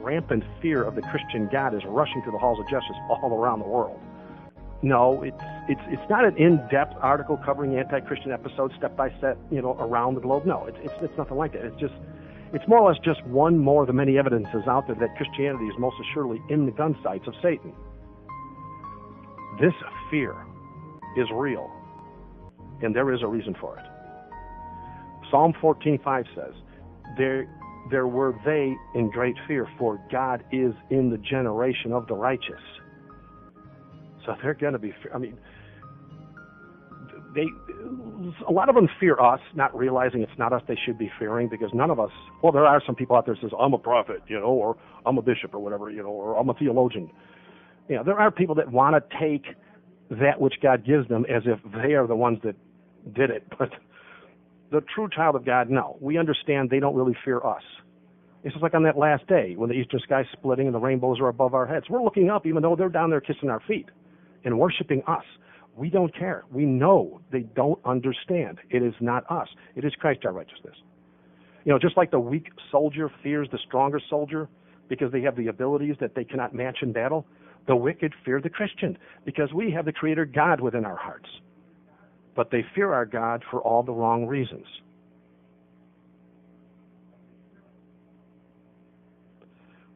rampant fear of the Christian God is rushing through the halls of justice all around the world. No, it's not an in-depth article covering anti-Christian episodes step by step, around the globe. No, it's nothing like that. It's more or less just one more of the many evidences out there that Christianity is most assuredly in the gun sights of Satan. This fear is real, and there is a reason for it. Psalm 14:5 says, There were they in great fear, for God is in the generation of the righteous. So they're going to be, a lot of them fear us, not realizing it's not us they should be fearing, because none of us, well, there are some people out there that says, I'm a prophet, or I'm a bishop or whatever, or I'm a theologian. There are people that want to take that which God gives them as if they are the ones that did it. But the true child of God, no. We understand they don't really fear us. It's just like on that last day when the eastern sky's splitting and the rainbows are above our heads. We're looking up even though they're down there kissing our feet and worshiping us. We don't care. We know they don't understand. It is not us. It is Christ our righteousness. Just like the weak soldier fears the stronger soldier because they have the abilities that they cannot match in battle, the wicked fear the Christian because we have the Creator God within our hearts. But they fear our God for all the wrong reasons.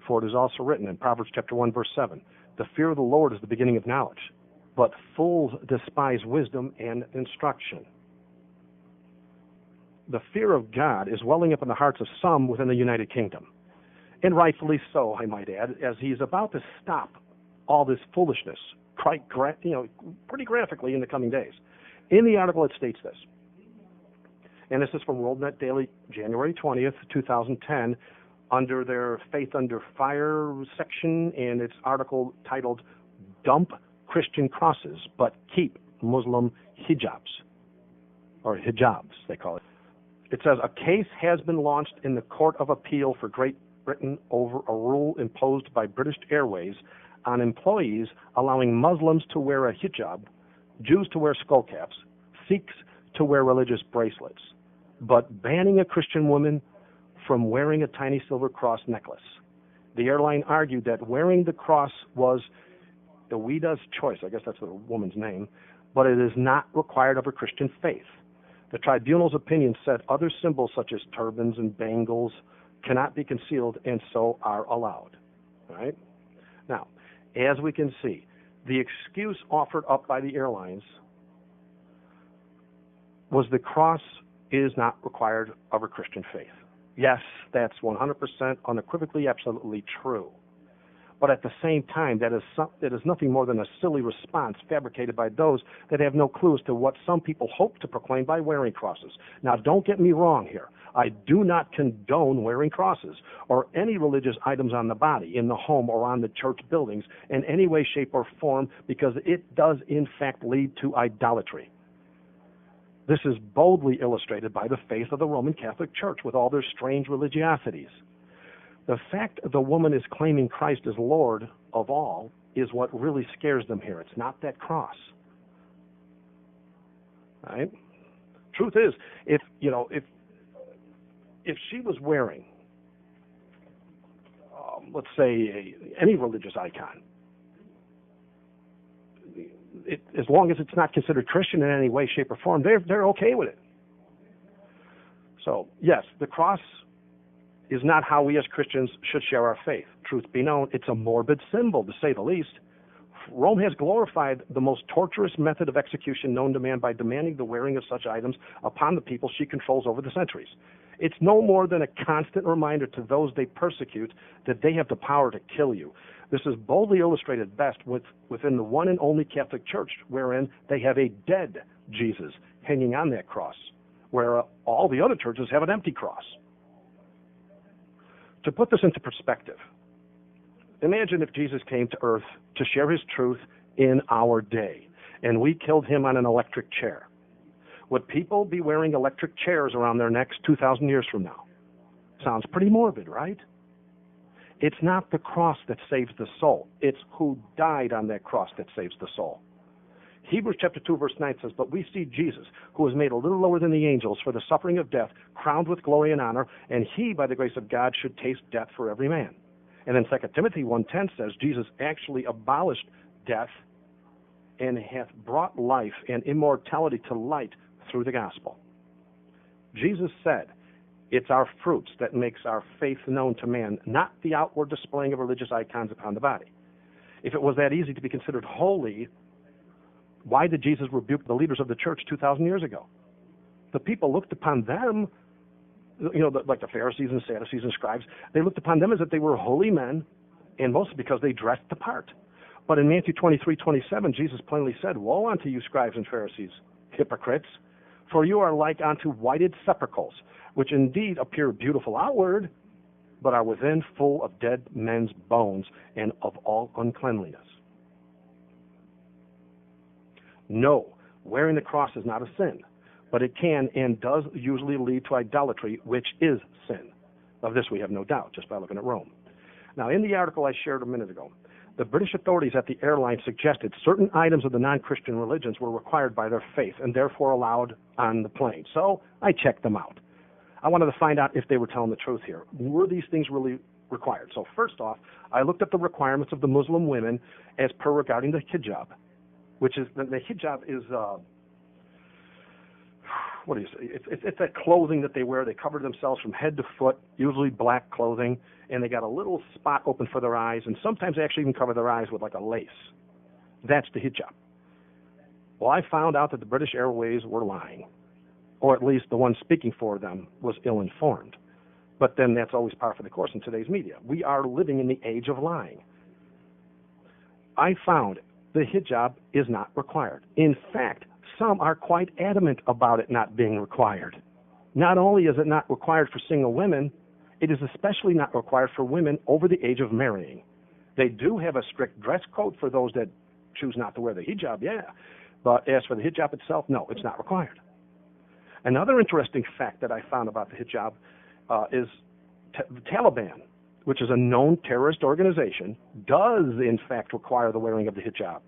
For it is also written in Proverbs chapter 1, verse 7, the fear of the Lord is the beginning of knowledge, but fools despise wisdom and instruction. The fear of God is welling up in the hearts of some within the United Kingdom, and rightfully so, I might add, as he's about to stop all this foolishness, pretty graphically in the coming days. In the article, it states this, and this is from WorldNet Daily, January 20th, 2010, under their Faith Under Fire section, and its article titled, Dump Christian Crosses, but Keep Muslim Hijabs, or Hijabs, they call it. It says, a case has been launched in the Court of Appeal for Great Britain over a rule imposed by British Airways on employees allowing Muslims to wear a hijab, Jews to wear skull caps, Sikhs to wear religious bracelets, but banning a Christian woman from wearing a tiny silver cross necklace. The airline argued that wearing the cross was Awida's choice, I guess that's the woman's name, but it is not required of her Christian faith. The tribunal's opinion said other symbols such as turbans and bangles cannot be concealed and so are allowed. All right? Now, as we can see, the excuse offered up by the airlines was the cross is not required of a Christian faith. Yes, that's 100% unequivocally, absolutely true. But at the same time, that is nothing more than a silly response fabricated by those that have no clue as to what some people hope to proclaim by wearing crosses. Now, don't get me wrong here. I do not condone wearing crosses or any religious items on the body, in the home, or on the church buildings in any way, shape, or form, because it does, in fact, lead to idolatry. This is boldly illustrated by the faith of the Roman Catholic Church with all their strange religiosities. The fact the woman is claiming Christ as Lord of all is what really scares them here. It's not that cross. Right? Truth is, if she was wearing, let's say, any religious icon, as long as it's not considered Christian in any way, shape, or form, they're okay with it. So, yes, the cross is not how we as Christians should share our faith. Truth be known, it's a morbid symbol, to say the least. Rome has glorified the most torturous method of execution known to man by demanding the wearing of such items upon the people she controls over the centuries. It's no more than a constant reminder to those they persecute that they have the power to kill you. This is boldly illustrated best within the one and only Catholic Church, wherein they have a dead Jesus hanging on that cross, where all the other churches have an empty cross. To put this into perspective, imagine if Jesus came to earth to share his truth in our day, and we killed him on an electric chair. Would people be wearing electric chairs around their necks 2,000 years from now? Sounds pretty morbid, right? It's not the cross that saves the soul. It's who died on that cross that saves the soul. Hebrews chapter 2, verse 9 says, but we see Jesus, who was made a little lower than the angels for the suffering of death, crowned with glory and honor, and he, by the grace of God, should taste death for every man. And then 2 Timothy 1:10 says Jesus actually abolished death and hath brought life and immortality to light through the gospel. Jesus said, it's our fruits that makes our faith known to man, not the outward displaying of religious icons upon the body. If it was that easy to be considered holy, why did Jesus rebuke the leaders of the church 2,000 years ago? The people looked upon them, like the Pharisees and Sadducees and scribes, they looked upon them as if they were holy men, and mostly because they dressed the part. But in Matthew 23:27, Jesus plainly said, woe unto you, scribes and Pharisees, hypocrites, for you are like unto whited sepulchres, which indeed appear beautiful outward, but are within full of dead men's bones and of all uncleanliness. No, wearing the cross is not a sin, but it can and does usually lead to idolatry, which is sin. Of this we have no doubt, just by looking at Rome. Now, in the article I shared a minute ago, the British authorities at the airline suggested certain items of the non-Christian religions were required by their faith and therefore allowed on the plane. So I checked them out. I wanted to find out if they were telling the truth here. Were these things really required? So first off, I looked at the requirements of the Muslim women as per regarding the hijab, which is, the hijab is, what do you say? It's that clothing that they wear. They cover themselves from head to foot, usually black clothing, and they got a little spot open for their eyes, and sometimes they actually even cover their eyes with like a lace. That's the hijab. Well, I found out that the British Airways were lying, or at least the one speaking for them was ill-informed. But then that's always par for the course in today's media. We are living in the age of lying. I found the hijab is not required. In fact, some are quite adamant about it not being required. Not only is it not required for single women, it is especially not required for women over the age of marrying. They do have a strict dress code for those that choose not to wear the hijab, yeah. But as for the hijab itself, no, it's not required. Another interesting fact that I found about the hijab is the Taliban, which is a known terrorist organization, does in fact require the wearing of the hijab.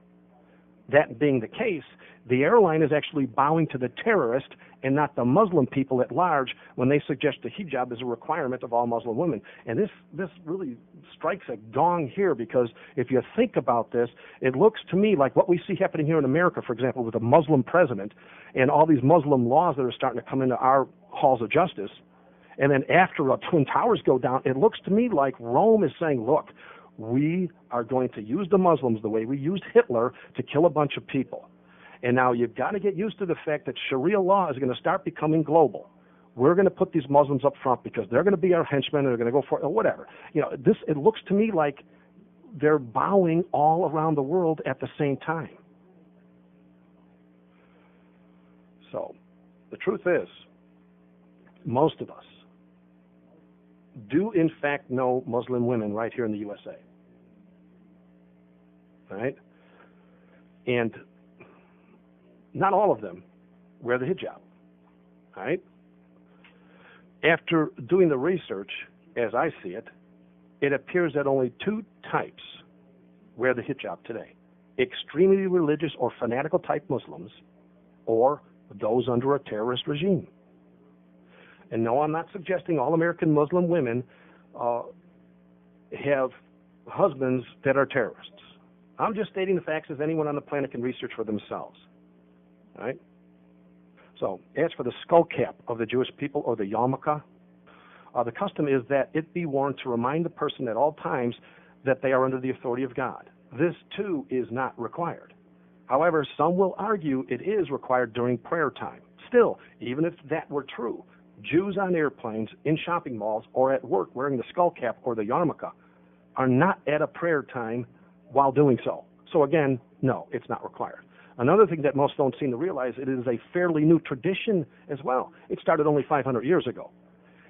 That being the case, the airline is actually bowing to the terrorist and not the Muslim people at large when they suggest the hijab is a requirement of all Muslim women. And this really strikes a gong here, because if you think about this, it looks to me like what we see happening here in America, for example, with a Muslim president and all these Muslim laws that are starting to come into our halls of justice. And then after Twin Towers go down, it looks to me like Rome is saying, look, we are going to use the Muslims the way we used Hitler to kill a bunch of people. And now you've got to get used to the fact that Sharia law is going to start becoming global. We're going to put these Muslims up front because they're going to be our henchmen and they're going to go for it, or whatever. It looks to me like they're bowing all around the world at the same time. So the truth is, most of us do in fact know Muslim women right here in the USA. Right? And not all of them wear the hijab. Right? After doing the research, as I see it, it appears that only two types wear the hijab today: extremely religious or fanatical type Muslims, or those under a terrorist regime. And no, I'm not suggesting all American Muslim women have husbands that are terrorists. I'm just stating the facts as anyone on the planet can research for themselves. All right? So, as for the skull cap of the Jewish people, or the yarmulke, the custom is that it be worn to remind the person at all times that they are under the authority of God. This, too, is not required. However, some will argue it is required during prayer time. Still, even if that were true, Jews on airplanes, in shopping malls, or at work wearing the skull cap or the yarmulke are not at a prayer time while doing so. So again, no, it's not required. Another thing that most don't seem to realize, it is a fairly new tradition as well. It started only 500 years ago.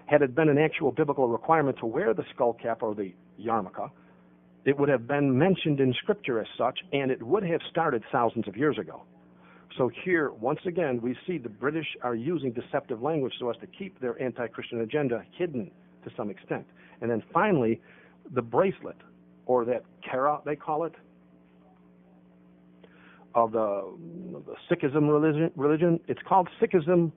Had it been an actual biblical requirement to wear the skull cap or the yarmulke, it would have been mentioned in Scripture as such, and it would have started thousands of years ago. So here, once again, we see the British are using deceptive language so as to keep their anti-Christian agenda hidden to some extent. And then finally, the bracelet, or that kara, they call it, of the Sikhism religion. It's called Sikhism